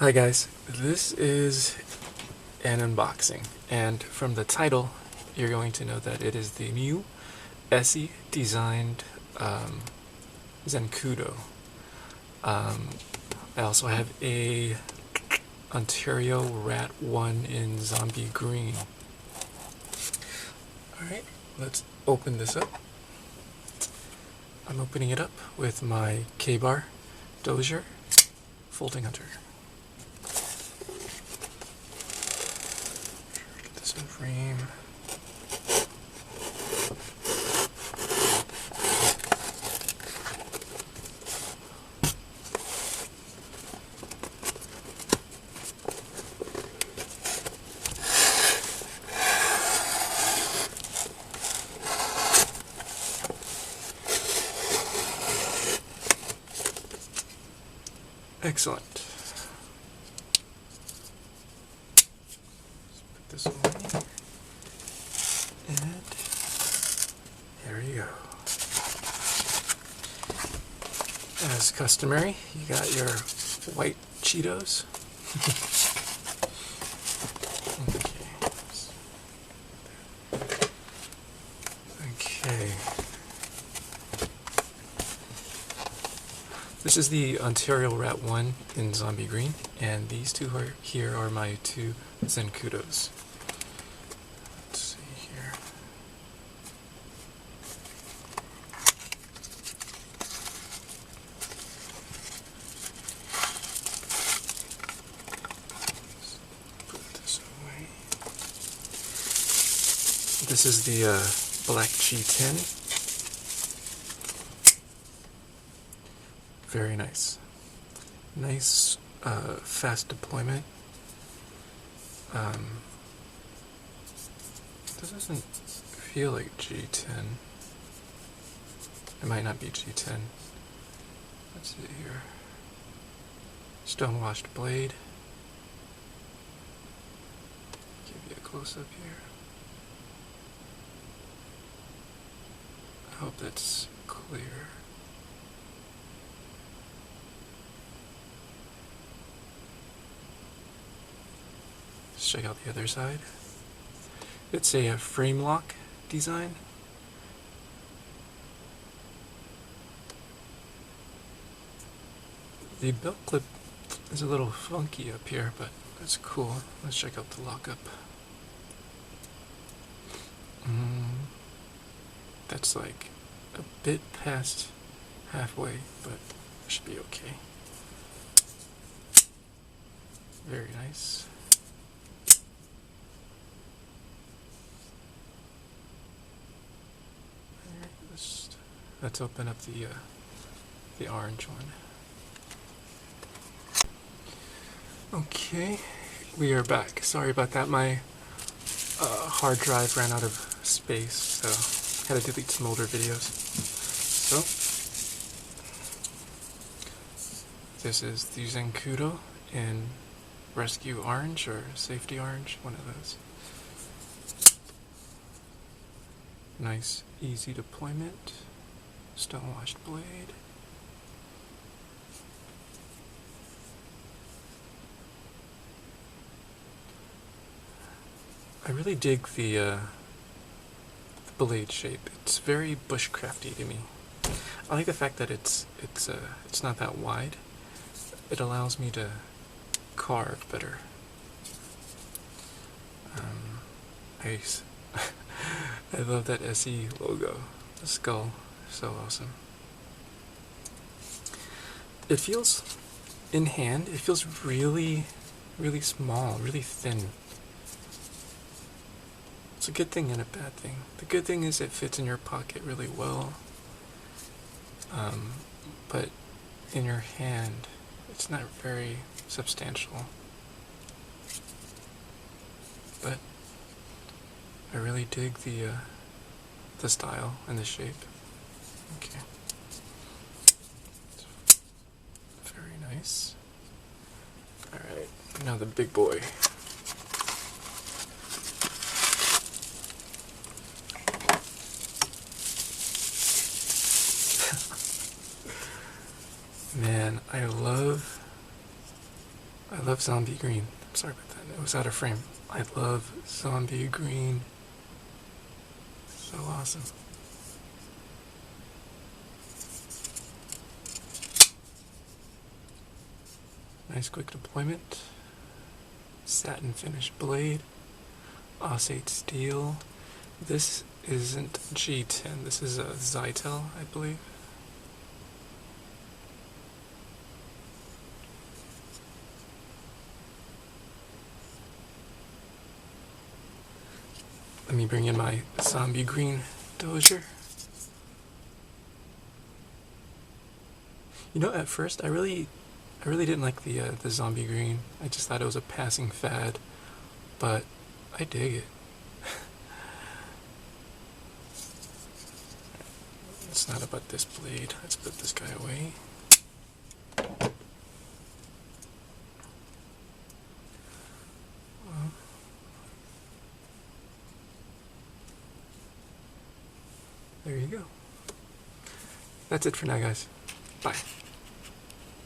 Hi guys, this is an unboxing, and from the title you're going to know that it is the new ESEE designed Zancudo. I also have a Ontario Rat 1 in zombie green. Alright, let's open this up. I'm opening it up with my K-Bar Dozier Folding Hunter. Get this in frame. Excellent. Let's put this away. And there you go. As customary, you got your white Cheetos. Okay. This is the Ontario Rat 1 in zombie green, and these two here are my two Zancudos. Let's see here. Let's put this away. This is the Black G10. Very nice. Nice, fast deployment. This doesn't feel like G10. It might not be G10. Let's see here. Stonewashed blade. Give you a close-up here. I hope that's clear. Check out the other side. It's a frame lock design. The belt clip is a little funky up here, but that's cool. Let's check out the lockup. That's like a bit past halfway, but it should be okay. Very nice. Let's open up the orange one. Okay, we are back. Sorry about that. My hard drive ran out of space, so had to delete some older videos. So this is the Zancudo in Rescue Orange or Safety Orange, one of those. Nice, easy deployment. Stonewashed blade. I really dig the blade shape. It's very bushcrafty to me. I like the fact that it's not that wide. It allows me to carve better. I love that ESEE logo. The skull. So awesome. It feels, in hand, it feels really, really small, really thin. It's a good thing and a bad thing. The good thing is it fits in your pocket really well. But in your hand, it's not very substantial. But I really dig the style and the shape. Okay. Very nice. Alright, now the big boy. Man, I love I love zombie green. I'm sorry about that. It was out of frame. I love zombie green. So awesome. Nice quick deployment. Satin finish blade. Osate steel. This isn't G10. This is a Zytel, I believe. Let me bring in my zombie green dozier. You know, at first I really didn't like the zombie green. I just thought it was a passing fad, but I dig it. It's not about this blade. Let's put this guy away. There you go. That's it for now, guys. Bye.